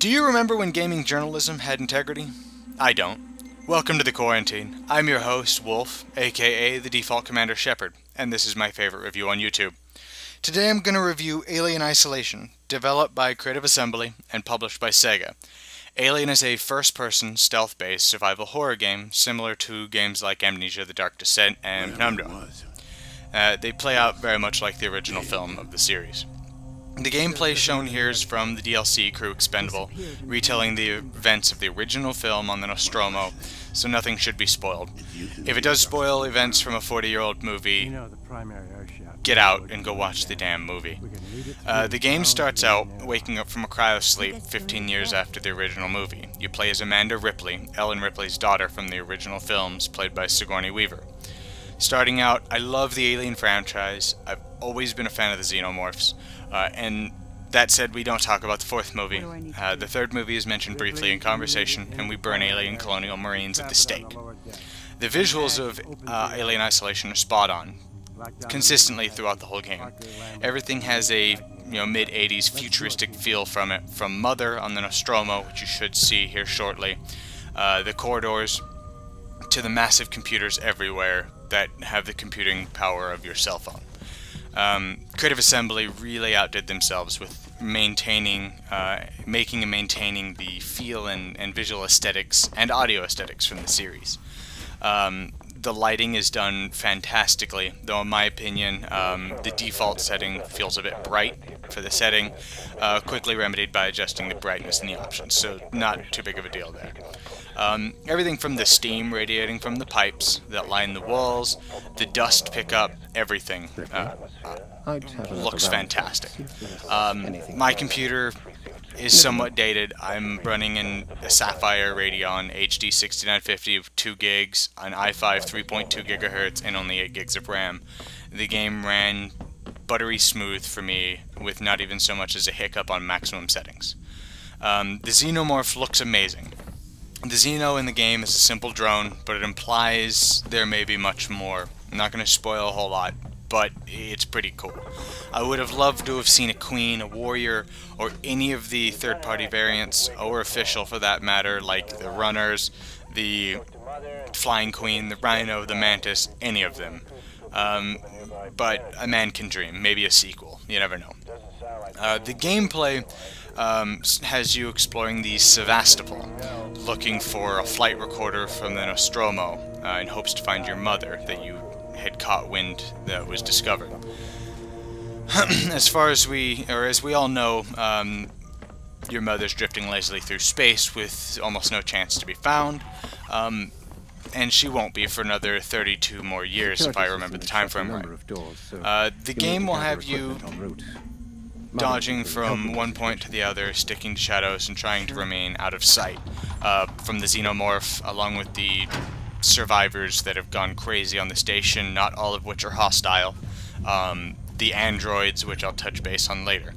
Do you remember when gaming journalism had integrity? I don't. Welcome to the quarantine. I'm your host, Wolf, aka the default Commander Shepard, and this is my favorite review on YouTube. Today I'm going to review Alien Isolation, developed by Creative Assembly and published by Sega. Alien is a first-person, stealth-based survival horror game similar to games like Amnesia: The Dark Descent and Penumbra. They play out very much like the original film of the series. The gameplay shown here is from the DLC Crew Expendable, retelling the events of the original film on the Nostromo, so nothing should be spoiled. If it does spoil events from a 40-year-old movie, get out and go watch the damn movie. The game starts out waking up from a cryosleep 15 years after the original movie. You play as Amanda Ripley, Ellen Ripley's daughter from the original films, played by Sigourney Weaver. Starting out, I love the Alien franchise. I've always been a fan of the Xenomorphs. And that said, we don't talk about the fourth movie. The third movie is mentioned briefly in conversation, and we burn alien colonial marines at the stake. The visuals of Alien Isolation are spot on, consistently throughout the whole game. Everything has a mid-80s futuristic feel from it, from Mother on the Nostromo, which you should see here shortly, the corridors, to the massive computers everywhere that have the computing power of your cell phone. Creative Assembly really outdid themselves with making and maintaining the feel and visual aesthetics and audio aesthetics from the series. The lighting is done fantastically, though in my opinion the default setting feels a bit bright for the setting, quickly remedied by adjusting the brightness in the options, so not too big of a deal there. Everything from the steam radiating from the pipes that line the walls, the dust pickup, everything looks fantastic. My computer is somewhat dated. I'm running a Sapphire Radeon HD 6950 with 2 gigs, an i5 3.2 gigahertz, and only 8 gigs of RAM. The game ran buttery smooth for me with not even so much as a hiccup on maximum settings. The Xenomorph looks amazing. The Xeno in the game is a simple drone, but it implies there may be much more. I'm not going to spoil a whole lot, but it's pretty cool. I would have loved to have seen a Queen, a Warrior, or any of the third-party variants, or official for that matter, like the Runners, the Flying Queen, the Rhino, the Mantis, any of them. But a man can dream. Maybe a sequel. You never know. The gameplay has you exploring the Sevastopol, looking for a flight recorder from the Nostromo in hopes to find your mother that you had caught wind that was discovered. As we all know, your mother's drifting lazily through space with almost no chance to be found, and she won't be for another 32 more years if I remember the time frame right. The game will have you dodging from one point to the other, sticking to shadows, and trying to remain out of sight from the Xenomorph, along with the survivors that have gone crazy on the station, not all of which are hostile, the androids, which I'll touch base on later.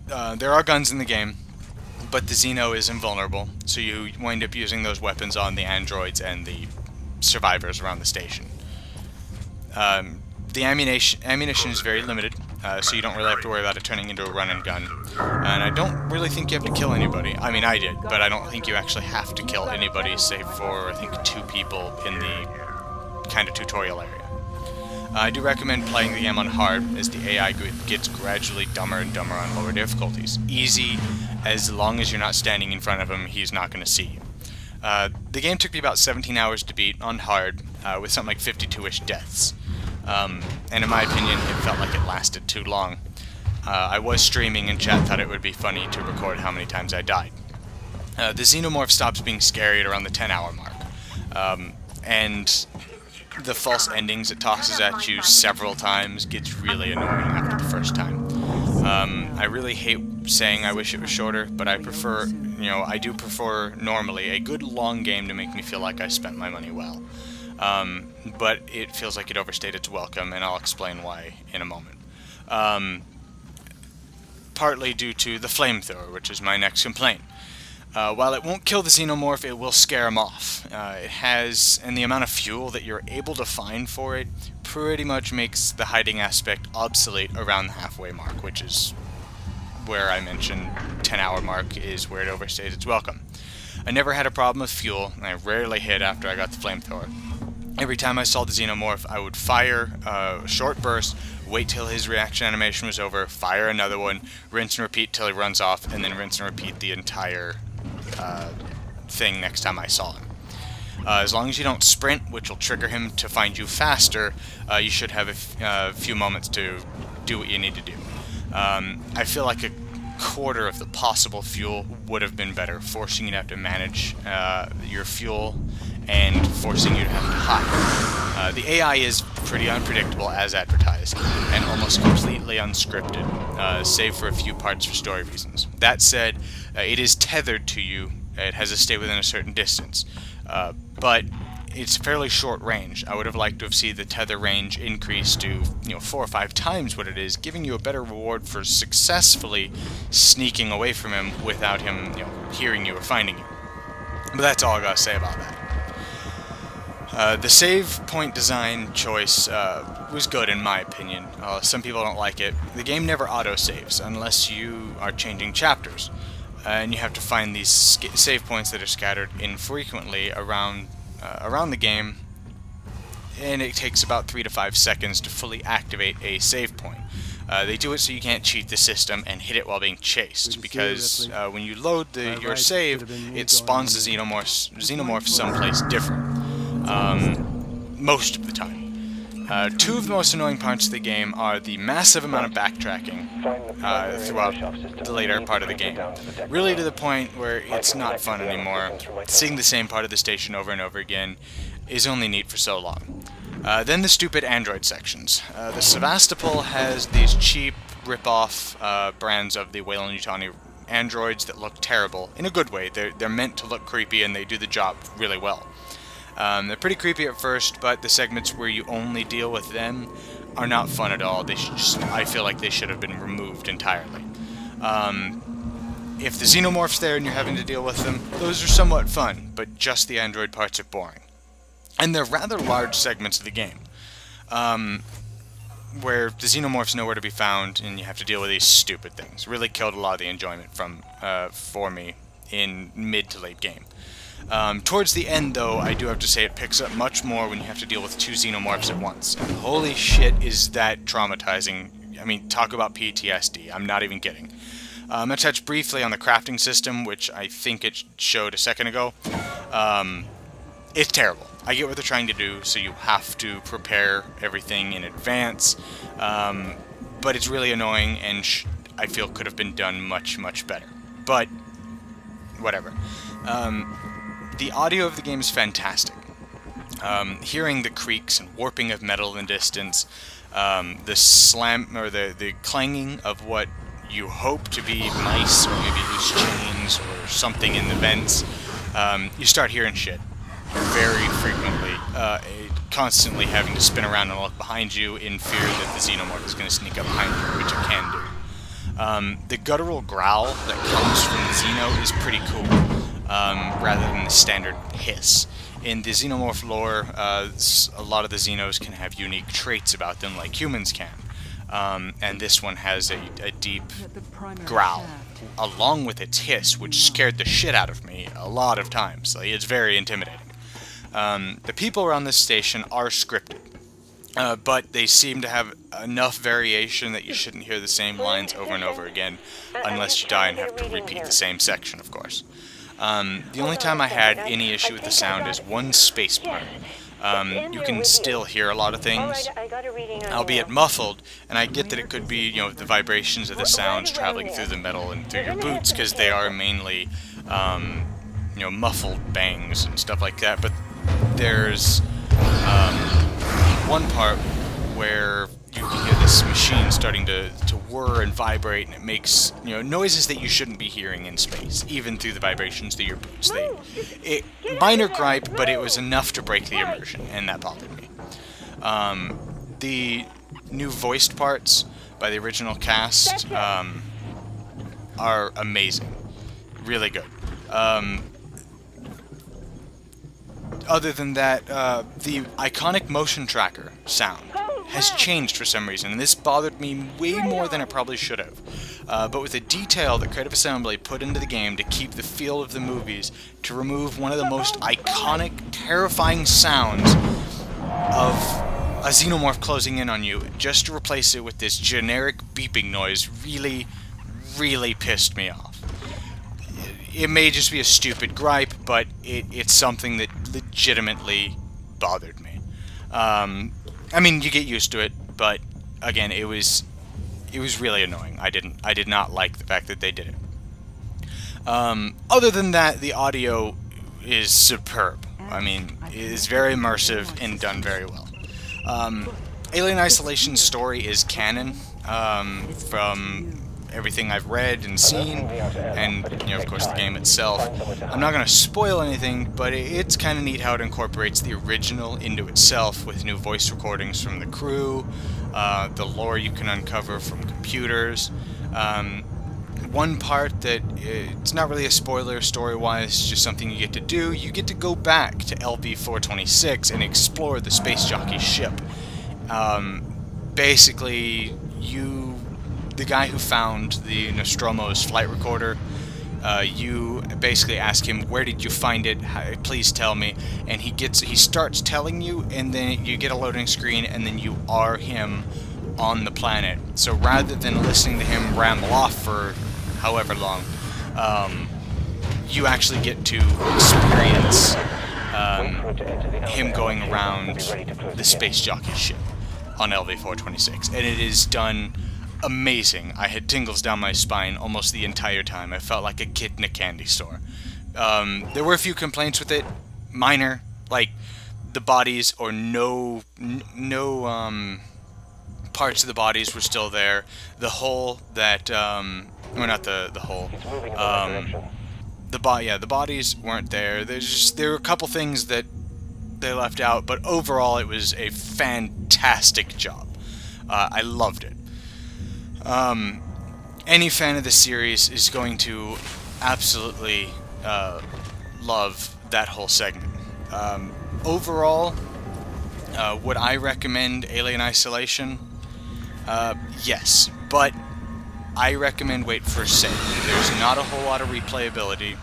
There are guns in the game, but the Xeno is invulnerable, so you wind up using those weapons on the androids and the survivors around the station. The ammunition is very limited, so you don't really have to worry about it turning into a run and gun. And I don't really think you have to kill anybody. I mean, I did, but I don't think you actually have to kill anybody, save for, I think, 2 people in the kind of tutorial area. I do recommend playing the game on hard, as the AI gets gradually dumber and dumber on lower difficulties. Easy, as long as you're not standing in front of him, he's not going to see you. The game took me about 17 hours to beat on hard, with something like 52-ish deaths. And in my opinion, it felt like it lasted too long. I was streaming and chat thought it would be funny to record how many times I died. The Xenomorph stops being scary at around the 10-hour mark. And the false endings it tosses at you several times gets really annoying after the first time. I really hate saying I wish it was shorter, but I prefer, I do prefer normally a good long game to make me feel like I spent my money well. But it feels like it overstayed its welcome, and I'll explain why in a moment. Partly due to the flamethrower, which is my next complaint. While it won't kill the Xenomorph, it will scare him off. It has, and the amount of fuel that you're able to find for it pretty much makes the hiding aspect obsolete around the halfway mark, which is where I mentioned 10-hour mark is where it overstays its welcome. I never had a problem with fuel, and I rarely hit after I got the flamethrower. Every time I saw the xenomorph, I would fire a short burst, wait till his reaction animation was over, fire another one, rinse and repeat till he runs off, and then rinse and repeat the entire thing next time I saw him. As long as you don't sprint, which will trigger him to find you faster, you should have a few moments to do what you need to do. I feel like a quarter of the possible fuel would have been better, forcing you to have to manage your fuel and forcing you to have to hide. The AI is pretty unpredictable as advertised, and almost completely unscripted, save for a few parts for story reasons. That said, it is tethered to you. It has to stay within a certain distance, but it's fairly short range. I would have liked to have seen the tether range increase to 4 or 5 times what it is, giving you a better reward for successfully sneaking away from him without him hearing you or finding you. But that's all I gotta say about that. The save point design choice was good in my opinion. Some people don't like it. The game never auto-saves unless you are changing chapters. And you have to find these save points that are scattered infrequently around the game, and it takes about 3 to 5 seconds to fully activate a save point. They do it so you can't cheat the system and hit it while being chased, because when you load your save, it spawns the xenomorphs someplace different, most of the time. 2 of the most annoying parts of the game are the massive amount of backtracking throughout the later part of the game. Really to the point where it's not fun anymore. Seeing the same part of the station over and over again is only neat for so long. Then the stupid android sections. The Sevastopol has these cheap rip-off brands of the Weyland-Yutani androids that look terrible, in a good way. They're meant to look creepy and they do the job really well. They're pretty creepy at first, but the segments where you only deal with them are not fun at all. I feel like they should have been removed entirely. If the xenomorph's there and you're having to deal with them, those are somewhat fun, but just the android parts are boring. And they're rather large segments of the game, where the xenomorph's nowhere to be found and you have to deal with these stupid things. Really killed a lot of the enjoyment for me in mid to late game. Towards the end, though, I do have to say it picks up much more when you have to deal with 2 xenomorphs at once. And holy shit, is that traumatizing. I mean, talk about PTSD. I'm not even kidding. I'm going to touch briefly on the crafting system, which I think it showed a second ago. It's terrible. I get what they're trying to do, so you have to prepare everything in advance. But it's really annoying, and I feel could have been done much, much better. But, whatever. The audio of the game is fantastic. Hearing the creaks and warping of metal in the distance, the slam or the clanging of what you hope to be mice or maybe loose chains or something in the vents, you start hearing shit very frequently, constantly having to spin around and look behind you in fear that the xenomorph is going to sneak up behind you, which it can do. The guttural growl that comes from the xeno is pretty cool. Rather than the standard hiss. In the xenomorph lore, a lot of the xenos can have unique traits about them like humans can. And this one has a deep growl, along with its hiss, which scared the shit out of me a lot of times. Like, it's very intimidating. The people around this station are scripted, but they seem to have enough variation that you shouldn't hear the same lines over and over again, unless you die and have to repeat the same section, of course. The only time I had any issue with the sound is one space part. You can still hear a lot of things, albeit muffled, and I get that it could be, the vibrations of the sounds traveling through the metal and through your boots, because they are mainly, muffled bangs and stuff like that, but there's one part where you can hear this machine starting to whir and vibrate, and it makes noises that you shouldn't be hearing in space, even through the vibrations through your boots. Minor gripe, but it was enough to break the immersion, and that bothered me. The new voiced parts by the original cast are amazing, really good. Other than that, the iconic motion tracker sound has changed for some reason, and this bothered me way more than it probably should have. but with the detail that Creative Assembly put into the game to keep the feel of the movies, to remove one of the most iconic, terrifying sounds of a xenomorph closing in on you, just to replace it with this generic beeping noise, really, really pissed me off. It may just be a stupid gripe, but it's something that legitimately bothered me. I mean, you get used to it, but again, it was really annoying. I did not like the fact that they did it. Other than that, the audio is superb. I mean, it is very immersive and done very well. Alien Isolation's story is canon from everything I've read and seen, and, you know, of course, the game itself. I'm not going to spoil anything, but it's kind of neat how it incorporates the original into itself with new voice recordings from the crew, the lore you can uncover from computers. One part that it's not really a spoiler story-wise, just something you get to do. You get to go back to LV-426 and explore the space jockey's ship. Basically, the guy who found the Nostromo's flight recorder, you basically ask him, where did you find it? Please tell me. And he starts telling you, and then you get a loading screen, and then you are him on the planet. So rather than listening to him ramble off for however long, you actually get to experience him going around the space jockey ship on LV-426, and it is done amazing. I had tingles down my spine almost the entire time. I felt like a kid in a candy store. There were a few complaints with it, minor, like the bodies or no parts of the bodies were still there. The hole that, well, not the hole. The bodies weren't there. There were a couple things that they left out, but overall it was a fantastic job. I loved it. Any fan of the series is going to absolutely love that whole segment. Overall, would I recommend Alien Isolation? Yes, but I recommend wait for a sale. There's not a whole lot of replayability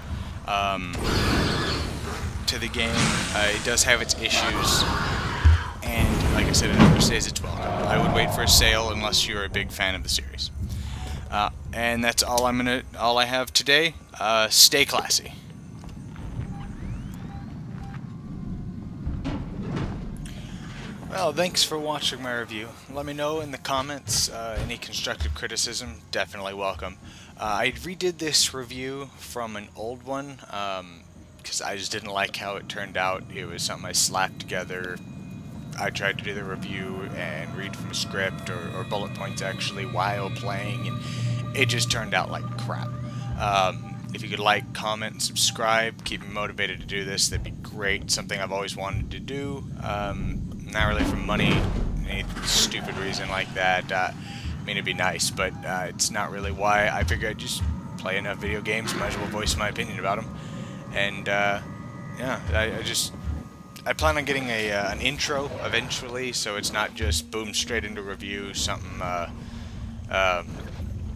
to the game. It does have its issues, and like I said, it never says it's welcome. I would wait for a sale unless you're a big fan of the series. And that's all I have today. Stay classy. Well, thanks for watching my review. Let me know in the comments any constructive criticism. Definitely welcome. I redid this review from an old one because I just didn't like how it turned out. It was something I slapped together. I tried to do the review and read from a script or bullet points actually while playing, and it just turned out like crap. If you could like, comment, and subscribe, keep me motivated to do this, that'd be great. Something I've always wanted to do. Not really for money, any stupid reason like that. I mean, it'd be nice, but it's not really why. I figure I'd just play enough video games, might as well voice my opinion about them. And yeah, I plan on getting an intro eventually, so it's not just boom straight into review. Something I don't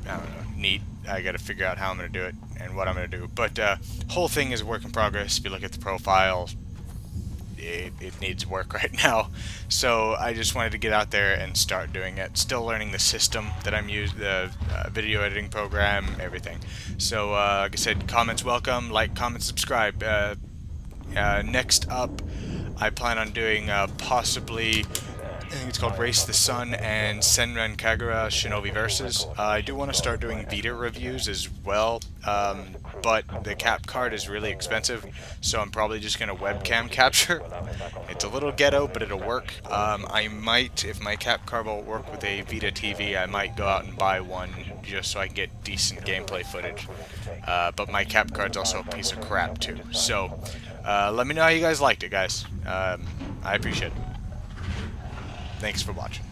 know, neat. I got to figure out how I'm going to do it and what I'm going to do. But whole thing is a work in progress. If you look at the profile, it needs work right now. So I just wanted to get out there and start doing it. Still learning the system that I'm using, the video editing program, everything. So like I said, comments welcome. Like, comment, subscribe. Next up, I plan on doing possibly, I think it's called Race the Sun and Senran Kagura Shinobi Versus. I do want to start doing Vita reviews as well, but the cap card is really expensive, so I'm probably just going to webcam capture. It's a little ghetto, but it'll work. I might, if my cap card won't work with a Vita TV, I might go out and buy one just so I can get decent gameplay footage. But my cap card's also a piece of crap too. So let me know how you guys liked it, guys. I appreciate it. Thanks for watching.